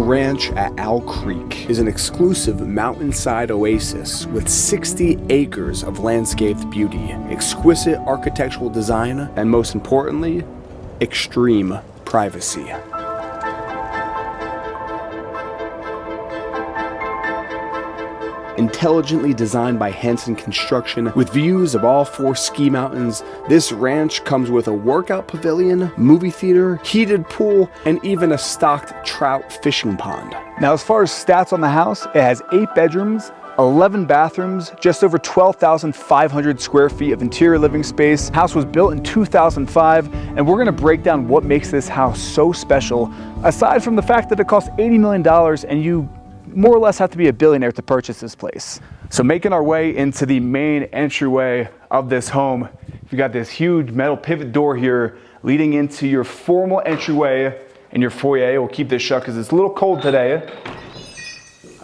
ranch at Owl Creek is an exclusive mountainside oasis with 60 acres of landscaped beauty, exquisite architectural design, and most importantly, extreme privacy. Intelligently designed by Hansen Construction with views of all 4 ski mountains, this ranch comes with a workout pavilion, movie theater, heated pool, and even a stocked trout fishing pond. Now, as far as stats on the house, it has 8 bedrooms, 11 bathrooms, just over 12,500 square feet of interior living space. House was built in 2005, and we're gonna break down what makes this house so special, aside from the fact that it costs $80 million and you more or less have to be a billionaire to purchase this place. So making our way into the main entryway of this home, you got this huge metal pivot door here leading into your formal entryway and your foyer. We'll keep this shut because it's a little cold today.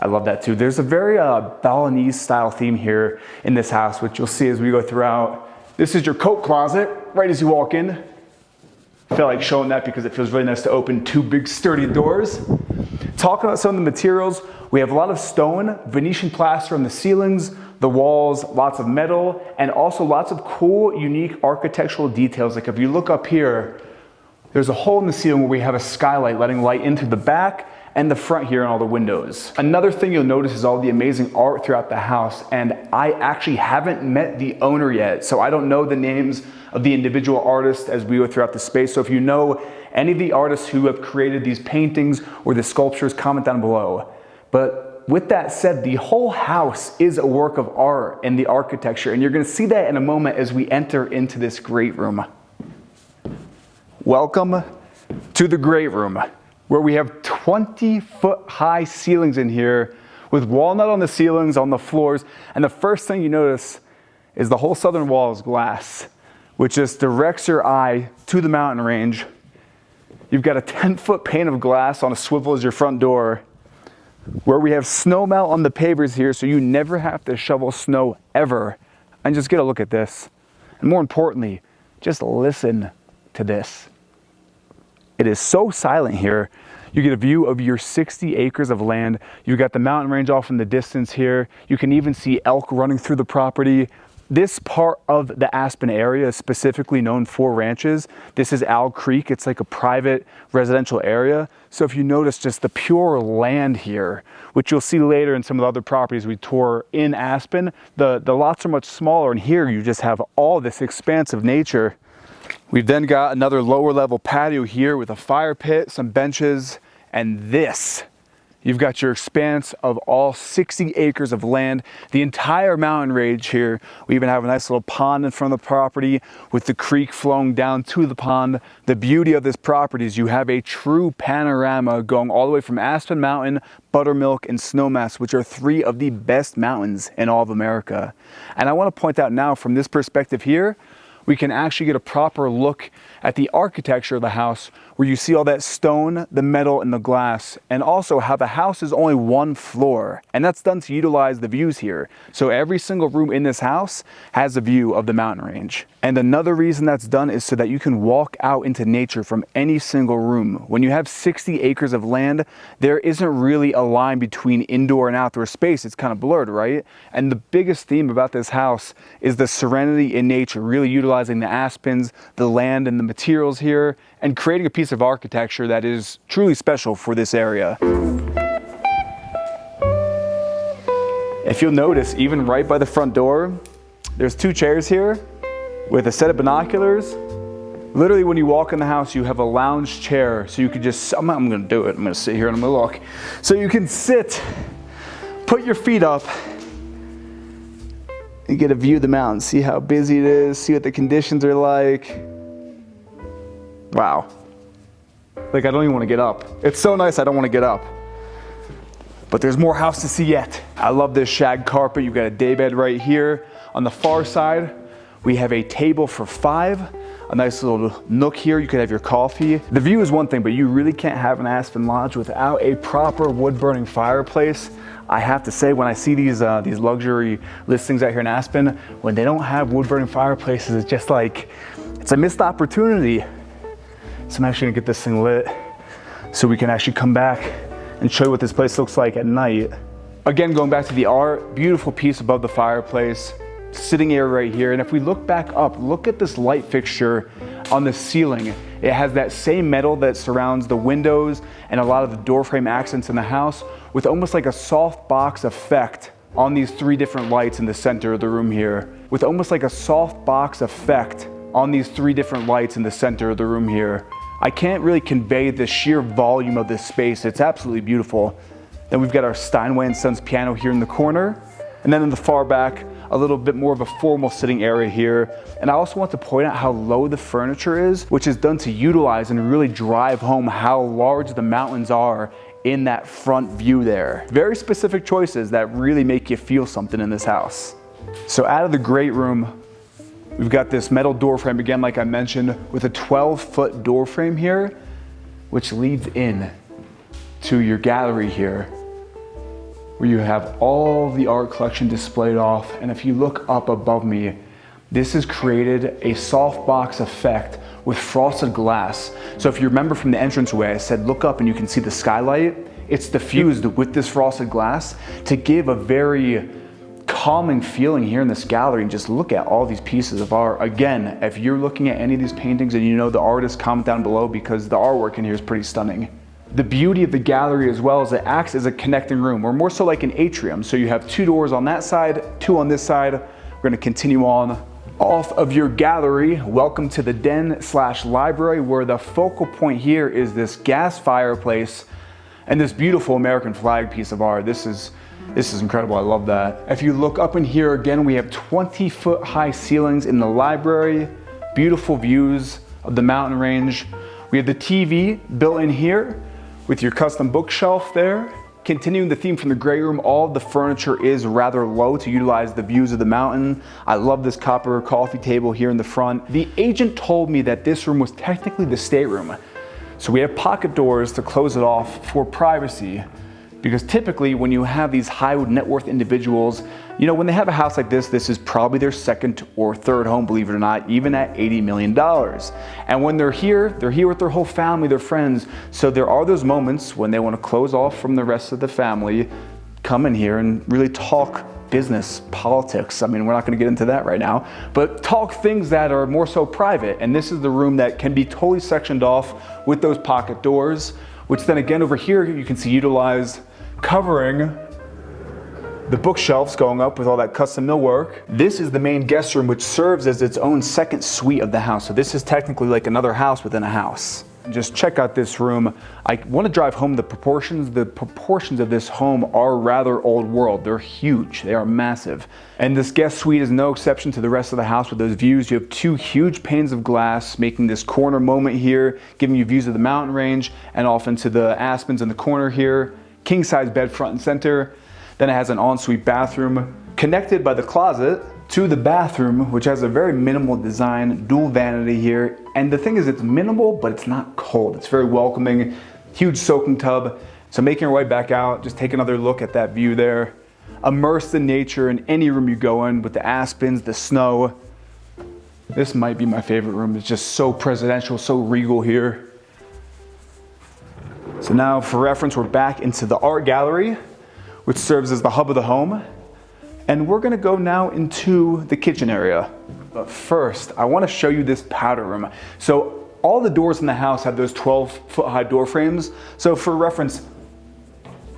I love that too. There's a very Balinese style theme here in this house, which you'll see as we go throughout. This is your coat closet right as you walk in. I feel like showing that because it feels really nice to open 2 big sturdy doors. Talking about some of the materials, we have a lot of stone, Venetian plaster on the ceilings, the walls, lots of metal, and also lots of cool, unique architectural details. Like if you look up here, there's a hole in the ceiling where we have a skylight letting light into the back and the front here and all the windows. Another thing you'll notice is all the amazing art throughout the house, and I actually haven't met the owner yet, so I don't know the names of the individual artists as we go throughout the space. So if you know any of the artists who have created these paintings or the sculptures, comment down below. But with that said, the whole house is a work of art in the architecture, and you're gonna see that in a moment as we enter into this great room. Welcome to the great room, where we have 20-foot high ceilings in here with walnut on the ceilings, on the floors, and the first thing you notice is the whole southern wall is glass, which just directs your eye to the mountain range. You've got a 10-foot pane of glass on a swivel as your front door, where we have snow melt on the pavers here, so you never have to shovel snow ever. And just get a look at this. And more importantly, just listen to this. It is so silent here. You get a view of your 60 acres of land. You've got the mountain range off in the distance here. You can even see elk running through the property. This part of the Aspen area is specifically known for ranches. This is Owl Creek. It's like a private residential area. So if you notice just the pure land here, which you'll see later in some of the other properties we tour in Aspen, the lots are much smaller, and here you just have all this expansive nature. We've then got another lower level patio here with a fire pit, some benches, and this. You've got your expanse of all 60 acres of land, the entire mountain range here. We even have a nice little pond in front of the property with the creek flowing down to the pond. The beauty of this property is you have a true panorama going all the way from Aspen Mountain, Buttermilk, and Snowmass, which are 3 of the best mountains in all of America. And I want to point out now from this perspective here, we can actually get a proper look at the architecture of the house, where you see all that stone, the metal, and the glass, and also how the house is only 1 floor, and that's done to utilize the views here. So every single room in this house has a view of the mountain range. And another reason that's done is so that you can walk out into nature from any single room. When you have 60 acres of land, there isn't really a line between indoor and outdoor space. It's kind of blurred, right? And the biggest theme about this house is the serenity in nature, really utilizing the aspens, the land, and the materials here, and creating a piece of architecture that is truly special for this area. If you'll notice, even right by the front door, there's 2 chairs here with a set of binoculars. Literally, when you walk in the house, you have a lounge chair, so you could just, I'm gonna do it, I'm gonna sit here and I'm gonna look. So you can sit, put your feet up, and get a view of the mountain, see how busy it is, see what the conditions are like. Wow. Like, I don't even want to get up. It's so nice I don't want to get up. But there's more house to see yet. I love this shag carpet. You've got a daybed right here. On the far side, we have a table for 5, a nice little nook here. You could have your coffee. The view is one thing, but you really can't have an Aspen Lodge without a proper wood-burning fireplace. I have to say, when I see these luxury listings out here in Aspen, when they don't have wood-burning fireplaces, it's just like, it's a missed opportunity. So I'm actually gonna get this thing lit so we can actually come back and show you what this place looks like at night. Again, going back to the art, beautiful piece above the fireplace, sitting area right here. And if we look back up, look at this light fixture on the ceiling. It has that same metal that surrounds the windows and a lot of the door frame accents in the house, with almost like a soft box effect on these 3 different lights in the center of the room here. With almost like a soft box effect on these 3 different lights in the center of the room here. I can't really convey the sheer volume of this space. It's absolutely beautiful. Then we've got our Steinway & Sons piano here in the corner. And then in the far back, a little bit more of a formal sitting area here. And I also want to point out how low the furniture is, which is done to utilize and really drive home how large the mountains are in that front view there. Very specific choices that really make you feel something in this house. So out of the great room, we've got this metal door frame again, like I mentioned, with a 12-foot door frame here, which leads in to your gallery here, where you have all the art collection displayed off. And if you look up above me, this has created a softbox effect with frosted glass. So if you remember from the entranceway, I said look up and you can see the skylight. It's diffused with this frosted glass to give a very calming feeling here in this gallery. And just look at all these pieces of art. Again, if you're looking at any of these paintings and you know the artist, comment down below, because the artwork in here is pretty stunning. The beauty of the gallery as well is it acts as a connecting room, or more so like an atrium. So you have 2 doors on that side, 2 on this side. We're gonna continue on. Off of your gallery, welcome to the den/library, where the focal point here is this gas fireplace and this beautiful American flag piece of art. This is incredible, I love that. If you look up in here again, we have 20-foot high ceilings in the library, beautiful views of the mountain range. We have the TV built in here with your custom bookshelf there. Continuing the theme from the great room, all of the furniture is rather low to utilize the views of the mountain. I love this copper coffee table here in the front. The agent told me that this room was technically the stateroom. So we have pocket doors to close it off for privacy. Because typically when you have these high net worth individuals, you know, when they have a house like this is probably their 2nd or 3rd home, believe it or not, even at $80 million. And when they're here with their whole family, their friends. So there are those moments when they want to close off from the rest of the family, come in here and really talk business, politics. I mean, we're not going to get into that right now, but talk things that are more so private. And this is the room that can be totally sectioned off with those pocket doors, which then again over here you can see utilized, covering the bookshelves going up with all that custom millwork. This is the main guest room, which serves as its own 2nd suite of the house. So this is technically like another house within a house. Just check out this room. I want to drive home the proportions. The proportions of this home are rather old world. They're huge. They are massive. And this guest suite is no exception to the rest of the house with those views. You have 2 huge panes of glass, making this corner moment here, giving you views of the mountain range and off into the aspens in the corner here. King size bed front and center. Then it has an ensuite bathroom connected by the closet to the bathroom, which has a very minimal design, dual vanity here. And the thing is, it's minimal, but it's not cold. It's very welcoming, huge soaking tub. So making our way back out, just take another look at that view there. Immersed in nature in any room you go in with the aspens, the snow. This might be my favorite room. It's just so presidential, so regal here. So now for reference, we're back into the art gallery, which serves as the hub of the home. And we're gonna go now into the kitchen area. But first, I wanna show you this powder room. So all the doors in the house have those 12-foot high door frames. So for reference,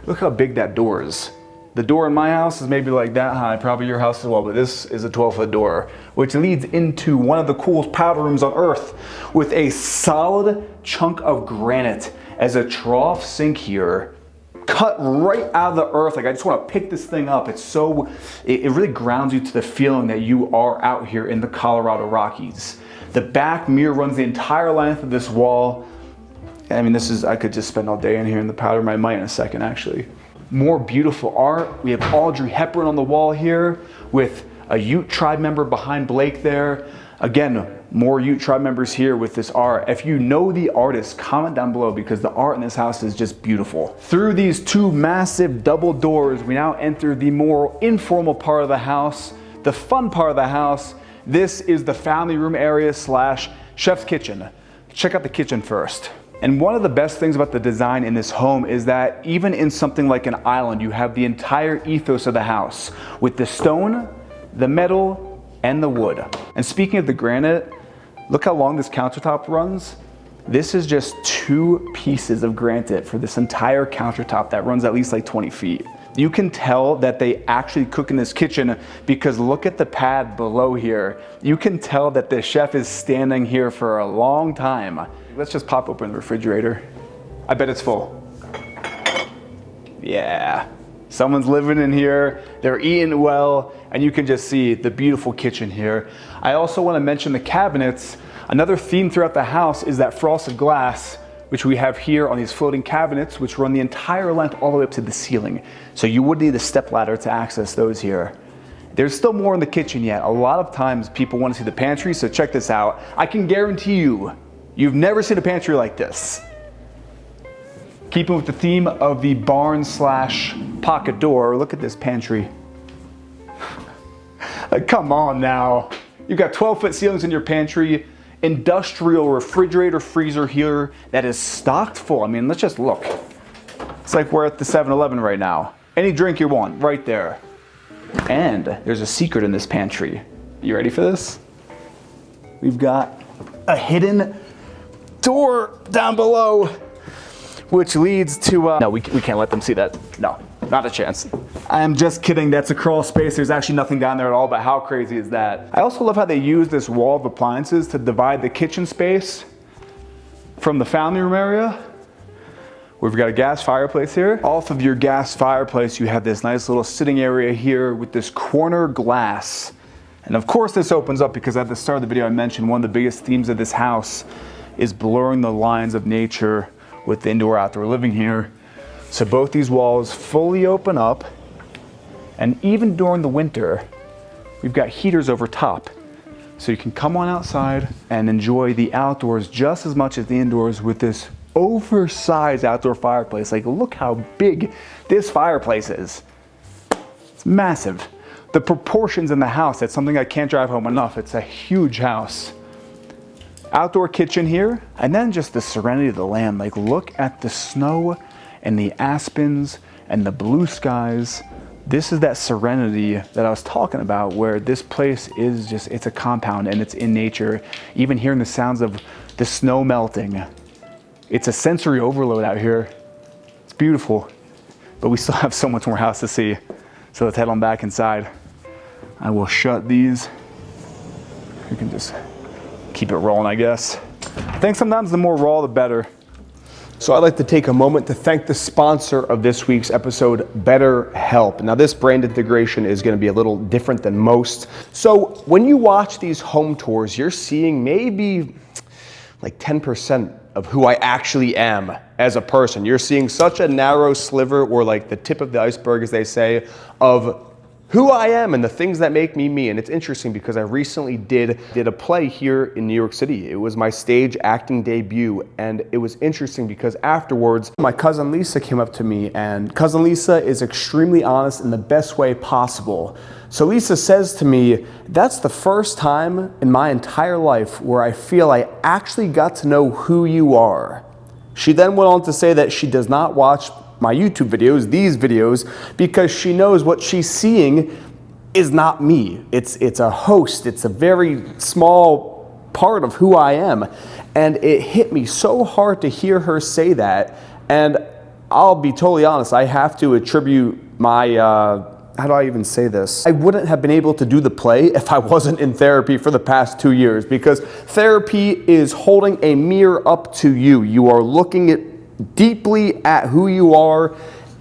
look how big that door is. The door in my house is maybe like that high, probably your house as well, but this is a 12-foot door, which leads into one of the coolest powder rooms on earth with a solid chunk of granite as a trough sink here, cut right out of the earth. Like, I just want to pick this thing up. It's so, it really grounds you to the feeling that you are out here in the Colorado Rockies. The back mirror runs the entire length of this wall. I mean, this is, I could just spend all day in here in the powder room. I might in a second, actually. More beautiful art. We have Audrey Hepburn on the wall here with a Ute tribe member behind Blake there. Again, more Ute tribe members here with this art. If you know the artist, comment down below, because the art in this house is just beautiful. Through these 2 massive double doors, we now enter the more informal part of the house, the fun part of the house. This is the family room area / chef's kitchen. Check out the kitchen first. And one of the best things about the design in this home is that even in something like an island, you have the entire ethos of the house with the stone, the metal, and the wood. And speaking of the granite, look how long this countertop runs. This is just 2 pieces of granite for this entire countertop that runs at least like 20 feet. You can tell that they actually cook in this kitchen because look at the pad below here. You can tell that the chef is standing here for a long time. Let's just pop open the refrigerator. I bet it's full. Yeah, someone's living in here, they're eating well, and you can just see the beautiful kitchen here. I also want to mention the cabinets. Another theme throughout the house is that frosted glass, which we have here on these floating cabinets, which run the entire length all the way up to the ceiling. So you would need a step ladder to access those here. There's still more in the kitchen yet. A lot of times people want to see the pantry, so check this out. I can guarantee you've never seen a pantry like this. Keeping with the theme of the barn / pocket door, look at this pantry. Like, come on now. You've got 12-foot ceilings in your pantry, industrial refrigerator freezer here that is stocked full. I mean, let's just look. It's like we're at the 7-Eleven right now. Any drink you want, right there. And there's a secret in this pantry. You ready for this? We've got a hidden door down below, which leads to, no, we can't let them see that. No, not a chance. I am just kidding, that's a crawl space. There's actually nothing down there at all, but how crazy is that? I also love how they use this wall of appliances to divide the kitchen space from the family room area. We've got a gas fireplace here. Off of your gas fireplace, you have this nice little sitting area here with this corner glass. And of course this opens up because at the start of the video I mentioned one of the biggest themes of this house is blurring the lines of nature with indoor-outdoor living here. So both these walls fully open up, and even during the winter, we've got heaters over top. So you can come on outside and enjoy the outdoors just as much as the indoors with this oversized outdoor fireplace. Like, look how big this fireplace is. It's massive. The proportions in the house, that's something I can't drive home enough. It's a huge house. Outdoor kitchen here, and then just the serenity of the land. Like, look at the snow and the aspens and the blue skies. This is that serenity that I was talking about, where this place is just, it's a compound and it's in nature. Even hearing the sounds of the snow melting. It's a sensory overload out here. It's beautiful, but we still have so much more house to see. So let's head on back inside. I will shut these. You can just keep it rolling, I guess. I think sometimes the more raw, the better. So I'd like to take a moment to thank the sponsor of this week's episode, BetterHelp. Now this brand integration is going to be a little different than most. So when you watch these home tours, you're seeing maybe like 10% of who I actually am as a person. You're seeing such a narrow sliver, or like the tip of the iceberg, as they say, of who I am and the things that make me me. And it's interesting because I recently did a play here in New York City. It was my stage acting debut, and it was interesting because afterwards my cousin Lisa came up to me, and cousin Lisa is extremely honest in the best way possible. So Lisa says to me, "That's the first time in my entire life where I feel I actually got to know who you are." She then went on to say that she does not watch my YouTube videos, these videos, because she knows what she's seeing is not me. It's a host. It's a very small part of who I am. And it hit me so hard to hear her say that. And I'll be totally honest, I have to attribute my, how do I even say this? I wouldn't have been able to do the play if I wasn't in therapy for the past 2 years, because therapy is holding a mirror up to you. You are looking at deeply at who you are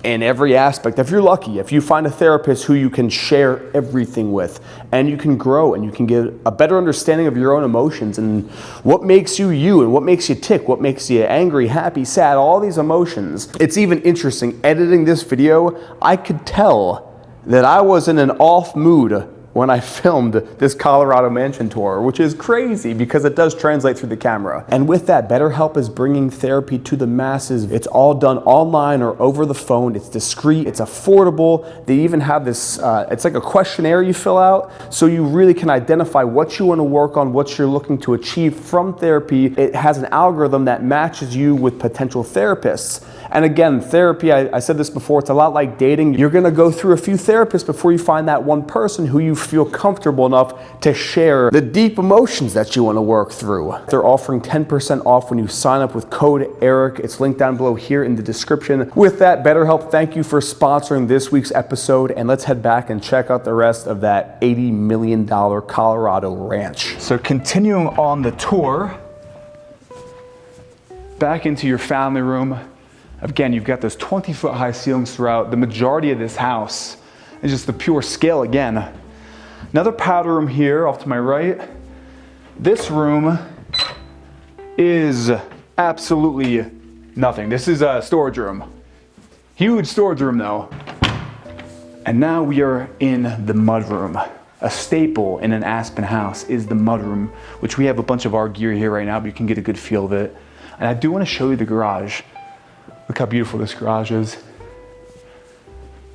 in every aspect. If you're lucky, if you find a therapist who you can share everything with, and you can grow and you can get a better understanding of your own emotions and what makes you you and what makes you tick, what makes you angry, happy, sad, all these emotions. It's even interesting, editing this video, I could tell that I was in an off mood when I filmed this Colorado mansion tour, which is crazy because it does translate through the camera. And with that, BetterHelp is bringing therapy to the masses. It's all done online or over the phone. It's discreet, it's affordable. They even have this, it's like a questionnaire you fill out, so you really can identify what you want to work on, what you're looking to achieve from therapy. It has an algorithm that matches you with potential therapists. And again, therapy, I said this before, it's a lot like dating. You're gonna go through a few therapists before you find that one person who you feel comfortable enough to share the deep emotions that you wanna work through. They're offering 10% off when you sign up with code Erik. It's linked down below here in the description. With that, BetterHelp, thank you for sponsoring this week's episode, and let's head back and check out the rest of that $80 million Colorado ranch. So continuing on the tour, back into your family room. Again, you've got those 20-foot high ceilings throughout. The majority of this house is just the pure scale again. Another powder room here off to my right. This room is absolutely nothing. This is a storage room. Huge storage room though. And now we are in the mudroom. A staple in an Aspen house is the mudroom, which we have a bunch of our gear here right now, but you can get a good feel of it. And I do want to show you the garage. Look how beautiful this garage is.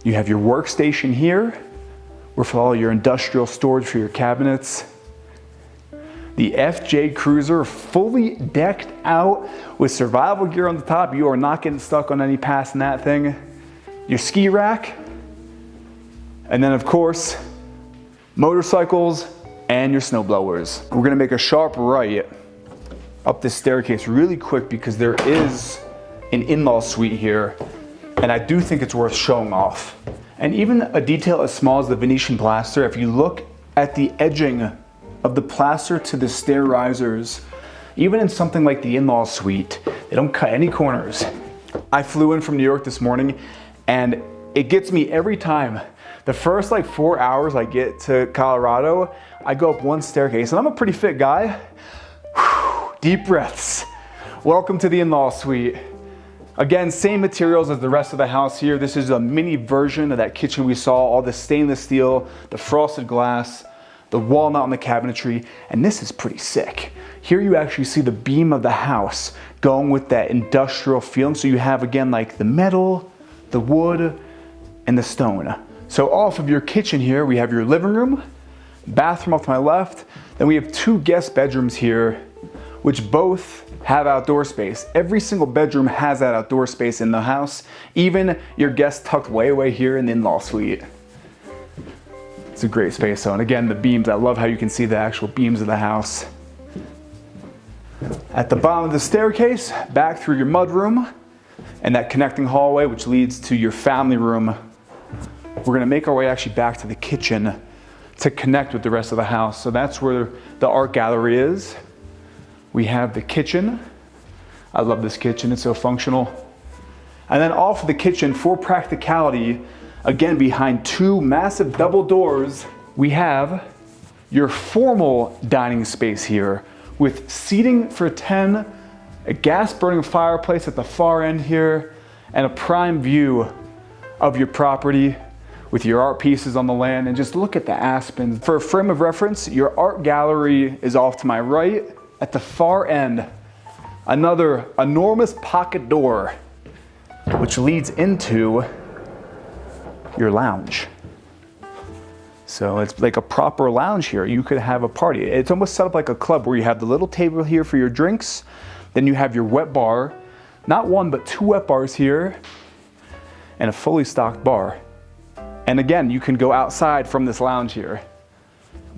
You have your workstation here, where for all your industrial storage for your cabinets. The FJ Cruiser, fully decked out with survival gear on the top. You are not getting stuck on any pass in that thing. Your ski rack. And then of course, motorcycles and your snow blowers. We're gonna make a sharp right up this staircase really quick because there is an in-law suite here, and I do think it's worth showing off. And even a detail as small as the Venetian plaster, if you look at the edging of the plaster to the stair risers, even in something like the in-law suite, they don't cut any corners. I flew in from New York this morning, and it gets me every time. The first like 4 hours I get to Colorado, I go up one staircase, and I'm a pretty fit guy. Whew, deep breaths. Welcome to the in-law suite. Again, same materials as the rest of the house here. This is a mini version of that kitchen we saw, all the stainless steel, the frosted glass, the walnut on the cabinetry, and this is pretty sick. Here you actually see the beam of the house going with that industrial feeling. So you have, again, like the metal, the wood, and the stone. So off of your kitchen here, we have your living room, bathroom off to my left. Then we have 2 guest bedrooms here, which both have outdoor space. Every single bedroom has that outdoor space in the house. Even your guest tucked way here in the in-law suite. It's a great space though. And again, the beams, I love how you can see the actual beams of the house. At the bottom of the staircase, back through your mudroom and that connecting hallway, which leads to your family room. We're gonna make our way actually back to the kitchen to connect with the rest of the house. So that's where the art gallery is. We have the kitchen. I love this kitchen, it's so functional. And then off of the kitchen, for practicality, again, behind 2 massive double doors, we have your formal dining space here with seating for 10, a gas burning fireplace at the far end here, and a prime view of your property with your art pieces on the land. And just look at the aspens. For a frame of reference, your art gallery is off to my right. At the far end, another enormous pocket door, which leads into your lounge. So it's like a proper lounge here. You could have a party. It's almost set up like a club where you have the little table here for your drinks. Then you have your wet bar, not 1, but 2 wet bars here, and a fully stocked bar. And again, you can go outside from this lounge here.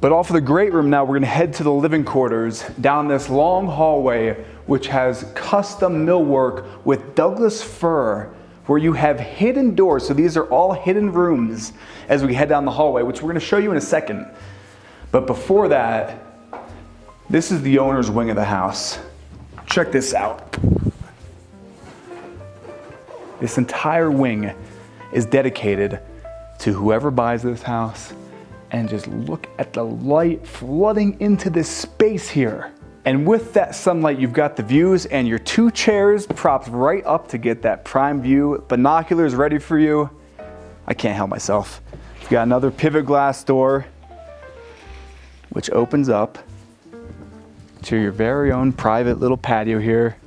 But off of the great room now, we're gonna head to the living quarters down this long hallway, which has custom millwork with Douglas fir, where you have hidden doors. So these are all hidden rooms as we head down the hallway, which we're gonna show you in a second. But before that, this is the owner's wing of the house. Check this out. This entire wing is dedicated to whoever buys this house. And just look at the light flooding into this space here. And with that sunlight, you've got the views and your 2 chairs propped right up to get that prime view. Binoculars ready for you. I can't help myself. You've got another pivot glass door. which opens up to your very own private little patio here,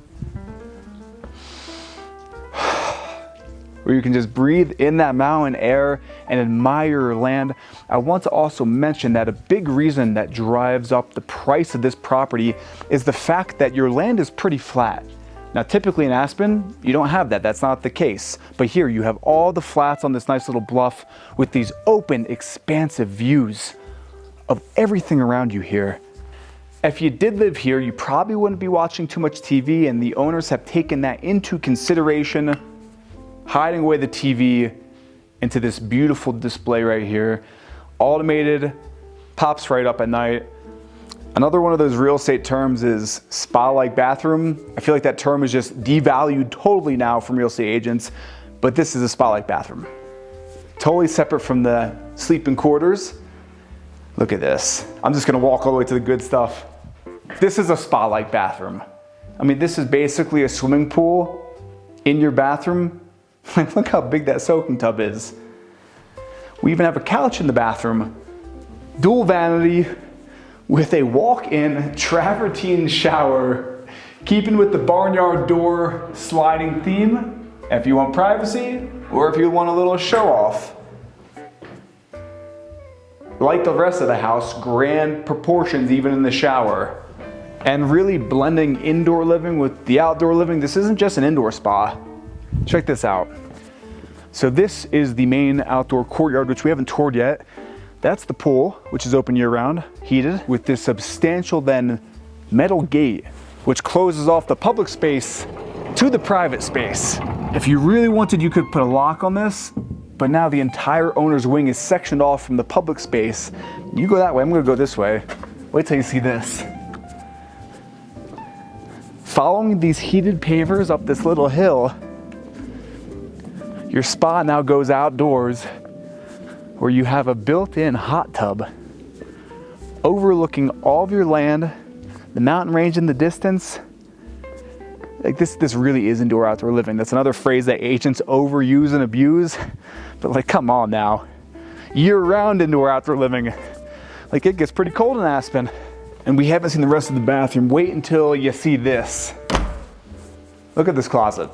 where you can just breathe in that mountain air and admire your land. I want to also mention that a big reason that drives up the price of this property is the fact that your land is pretty flat. Now, typically in Aspen, you don't have that. That's not the case. But here you have all the flats on this nice little bluff with these open, expansive views of everything around you here. If you did live here, you probably wouldn't be watching too much TV, and the owners have taken that into consideration, hiding away the TV into this beautiful display right here. Automated, pops right up at night. Another one of those real estate terms is spa-like bathroom. I feel like that term is just devalued totally now from real estate agents, but this is a spa-like bathroom. Totally separate from the sleeping quarters. Look at this. I'm just gonna walk all the way to the good stuff. This is a spa-like bathroom. I mean, this is basically a swimming pool in your bathroom. Look how big that soaking tub is. We even have a couch in the bathroom. Dual vanity with a walk-in travertine shower, keeping with the barnyard door sliding theme, if you want privacy or if you want a little show off. Like the rest of the house, grand proportions even in the shower. And really blending indoor living with the outdoor living. This isn't just an indoor spa. Check this out. So this is the main outdoor courtyard, which we haven't toured yet. That's the pool, which is open year round, heated, with this substantial then metal gate, which closes off the public space to the private space. If you really wanted, you could put a lock on this, but now the entire owner's wing is sectioned off from the public space. You go that way, I'm gonna go this way. Wait till you see this. Following these heated pavers up this little hill, your spa now goes outdoors, where you have a built-in hot tub overlooking all of your land, the mountain range in the distance. Like this really is indoor outdoor living. That's another phrase that agents overuse and abuse, but like, come on now. Year-round indoor outdoor living. Like, it gets pretty cold in Aspen. And we haven't seen the rest of the bathroom. Wait until you see this. Look at this closet.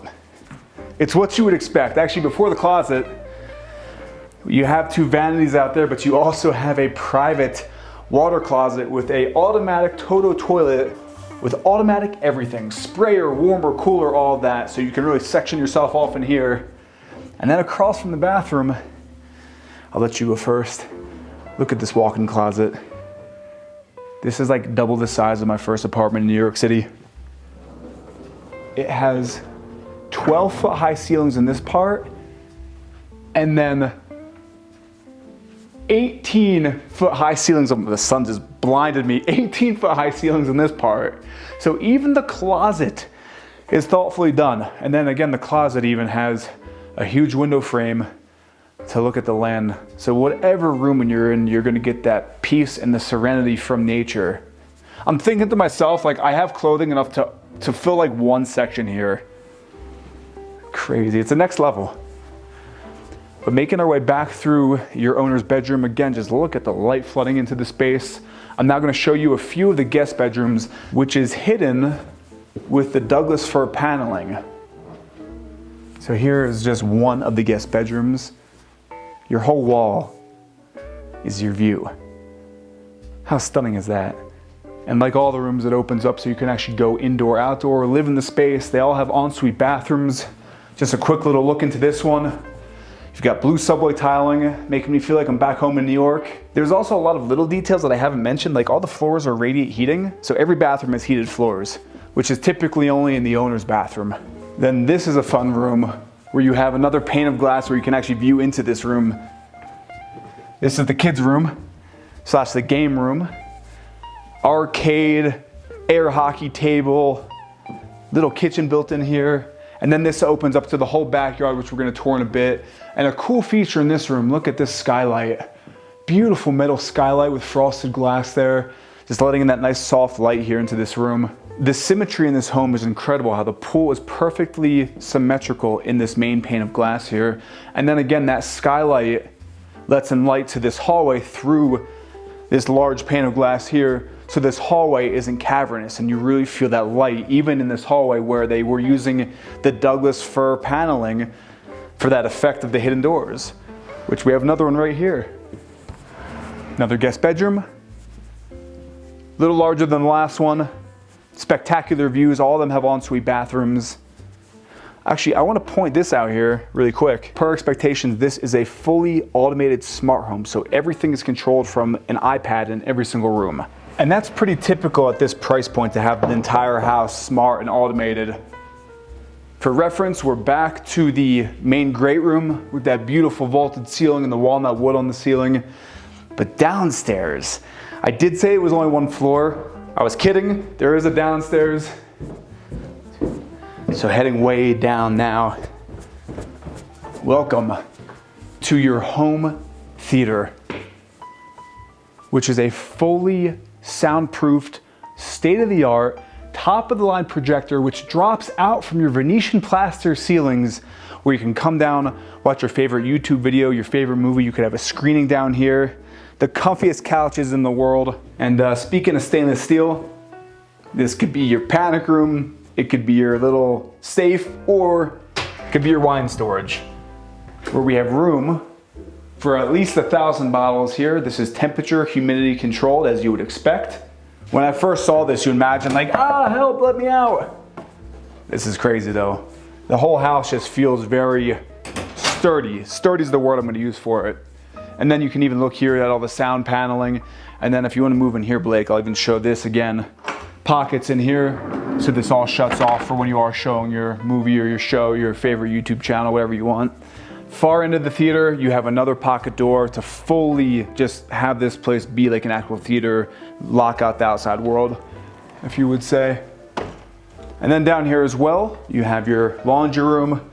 It's what you would expect. Actually, before the closet, you have two vanities out there, but you also have a private water closet with a automatic Toto toilet with automatic everything, sprayer, warmer, cooler, all of that. So you can really section yourself off in here. And then across from the bathroom, I'll let you go first. Look at this walk-in closet. This is like double the size of my first apartment in New York City. It has 12-foot high ceilings in this part, and then 18-foot high ceilings. The sun just blinded me. 18-foot high ceilings in this part. So even the closet is thoughtfully done. And then again, the closet even has a huge window frame to look at the land. So whatever room you're in, you're gonna get that peace and the serenity from nature. I'm thinking to myself, like, I have clothing enough to fill like one section here. Crazy, it's the next level. But making our way back through your owner's bedroom, again, just look at the light flooding into the space. I'm now gonna show you a few of the guest bedrooms, which is hidden with the Douglas fir paneling. So here is just one of the guest bedrooms. Your whole wall is your view. How stunning is that? And like all the rooms, it opens up so you can actually go indoor, outdoor, live in the space. They all have ensuite bathrooms. Just a quick little look into this one. You've got blue subway tiling, making me feel like I'm back home in New York. There's also a lot of little details that I haven't mentioned, like all the floors are radiant heating. So every bathroom has heated floors, which is typically only in the owner's bathroom. Then this is a fun room where you have another pane of glass where you can actually view into this room. This is the kids' room / the game room. Arcade, air hockey table, little kitchen built in here. And then this opens up to the whole backyard, which we're gonna tour in a bit. And a cool feature in this room, look at this skylight. Beautiful metal skylight with frosted glass there. Just letting in that nice soft light here into this room. The symmetry in this home is incredible, how the pool is perfectly symmetrical in this main pane of glass here. And then again, that skylight lets in light to this hallway through this large pane of glass here, so this hallway isn't cavernous and you really feel that light even in this hallway where they were using the Douglas fir paneling for that effect of the hidden doors, which we have another one right here. Another guest bedroom, a little larger than the last one. Spectacular views, all of them have ensuite bathrooms. Actually, I want to point this out here really quick. Per expectations, this is a fully automated smart home, so everything is controlled from an iPad in every single room. And that's pretty typical at this price point to have the entire house smart and automated. For reference, we're back to the main great room with that beautiful vaulted ceiling and the walnut wood on the ceiling. But downstairs, I did say it was only one floor. I was kidding, there is a downstairs. So heading way down now. Welcome to your home theater, which is a fully soundproofed, state-of-the-art, top-of-the-line projector which drops out from your Venetian plaster ceilings, where you can come down, watch your favorite YouTube video, your favorite movie. You could have a screening down here. The comfiest couches in the world. And speaking of stainless steel, this could be your panic room, it could be your little safe, or it could be your wine storage, where we have room for at least 1,000 bottles here. This is temperature, humidity controlled, as you would expect. When I first saw this, you imagine like, help, let me out. This is crazy though. The whole house just feels very sturdy. Sturdy is the word I'm gonna use for it. And then you can even look here at all the sound paneling. And then if you wanna move in here, Blake, I'll even show this again. Pockets in here, so this all shuts off for when you are showing your movie or your show, your favorite YouTube channel, whatever you want. Far into the theater, you have another pocket door to fully just have this place be like an actual theater, lock out the outside world, if you would say. And then down here as well, you have your laundry room,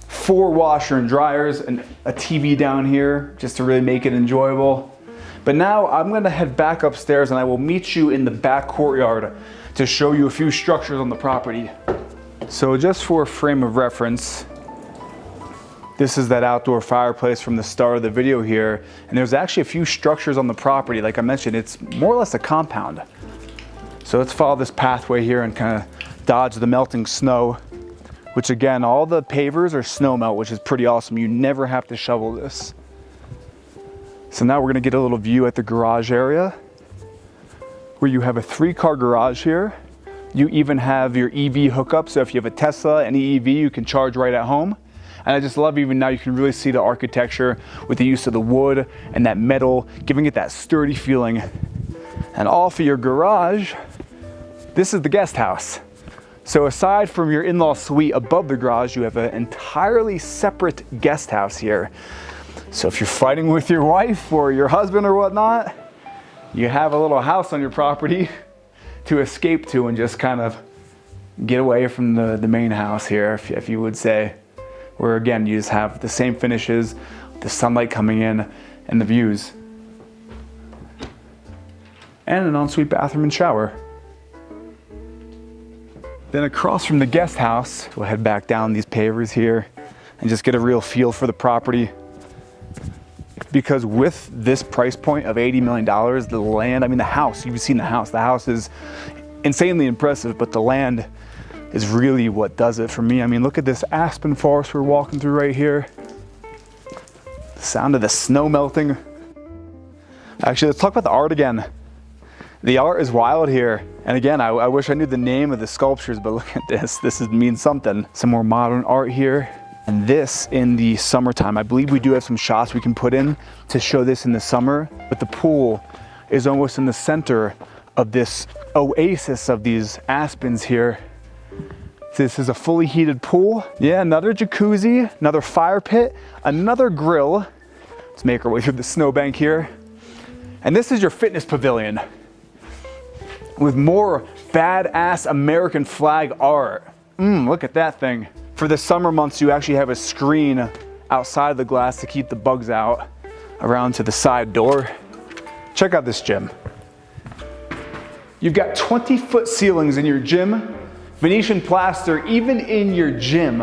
4 washer and dryers, and a TV down here just to really make it enjoyable. But now I'm gonna head back upstairs and I will meet you in the back courtyard to show you a few structures on the property. So just for a frame of reference, this is that outdoor fireplace from the start of the video here. And there's actually a few structures on the property. Like I mentioned, it's more or less a compound. So let's follow this pathway here and kind of dodge the melting snow, which again, all the pavers are snow melt, which is pretty awesome. You never have to shovel this. So now we're gonna get a little view at the garage area, where you have a 3-car garage here. You even have your EV hookup, so if you have a Tesla, any EV, you can charge right at home. And I just love even now you can really see the architecture with the use of the wood and that metal, giving it that sturdy feeling. And all for your garage, this is the guest house. So aside from your in-law suite above the garage, you have an entirely separate guest house here. So if you're fighting with your wife or your husband or whatnot, you have a little house on your property to escape to and just kind of get away from the main house here, if you would say. Where again, you just have the same finishes, the sunlight coming in, and the views. And an ensuite bathroom and shower. Then across from the guest house, we'll head back down these pavers here and just get a real feel for the property. Because with this price point of $80 million, the land, I mean the house, you've seen the house is insanely impressive, but the land is really what does it for me. I mean, look at this aspen forest we're walking through right here. The sound of the snow melting. Actually, let's talk about the art again. The art is wild here. And again, I wish I knew the name of the sculptures, but look at this. This means something. Some more modern art here. And this in the summertime. I believe we do have some shots we can put in to show this in the summer, but the pool is almost in the center of this oasis of these aspens here. This is a fully heated pool. Yeah, another jacuzzi, another fire pit, another grill. Let's make our way through the snowbank here. And this is your fitness pavilion with more badass American flag art. Look at that thing. For the summer months, you actually have a screen outside the glass to keep the bugs out around to the side door. Check out this gym. You've got 20-foot ceilings in your gym, Venetian plaster even in your gym.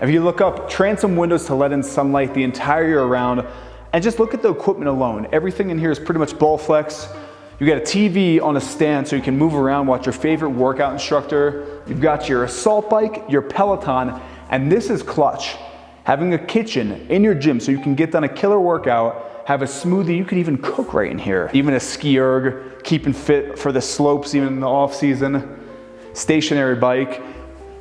If you look up, transom windows to let in sunlight the entire year around, And just look at the equipment alone. Everything in here is pretty much Bowflex. You got a TV on a stand so you can move around, watch your favorite workout instructor. You've got your assault bike, your Peloton, and this is clutch. Having a kitchen in your gym so you can get done a killer workout, have a smoothie, you could even cook right in here. Even a ski erg, keeping fit for the slopes even in the off season. Stationary bike.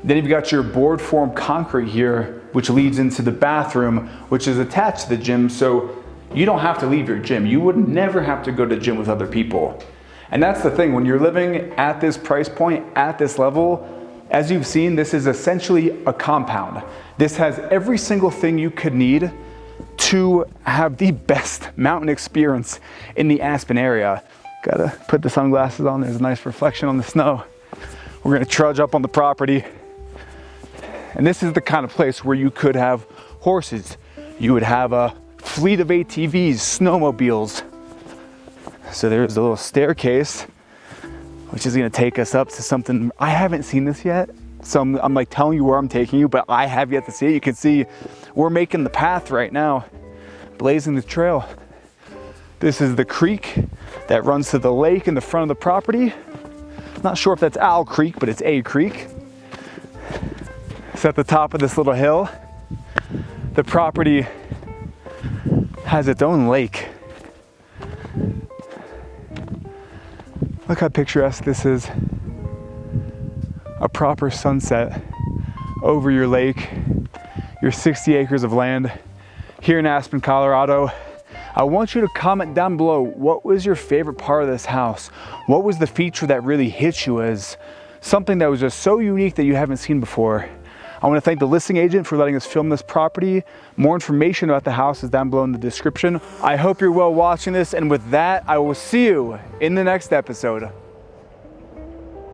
Then you've got your board form concrete here, which leads into the bathroom, which is attached to the gym, so you don't have to leave your gym. You would never have to go to the gym with other people. And that's the thing, when you're living at this price point, at this level, as you've seen, this is essentially a compound. This has every single thing you could need to have the best mountain experience in the Aspen area. Gotta put the sunglasses on, there's a nice reflection on the snow. We're gonna trudge up on the property. And this is the kind of place where you could have horses. You would have a fleet of ATVs, snowmobiles. So there's a little staircase, which is gonna take us up to something. I haven't seen this yet. So I'm like telling you where I'm taking you, but I have yet to see it. You can see we're making the path right now, blazing the trail. This is the creek that runs to the lake in the front of the property. Not sure if that's Owl Creek, but it's a creek. It's at the top of this little hill. The property has its own lake. Look how picturesque this is. A proper sunset over your lake, your 60 acres of land here in Aspen, Colorado. I want you to comment down below, what was your favorite part of this house? What was the feature that really hit you as something that was just so unique that you haven't seen before? I want to thank the listing agent for letting us film this property. More information about the house is down below in the description. I hope you're well watching this, and with that, I will see you in the next episode.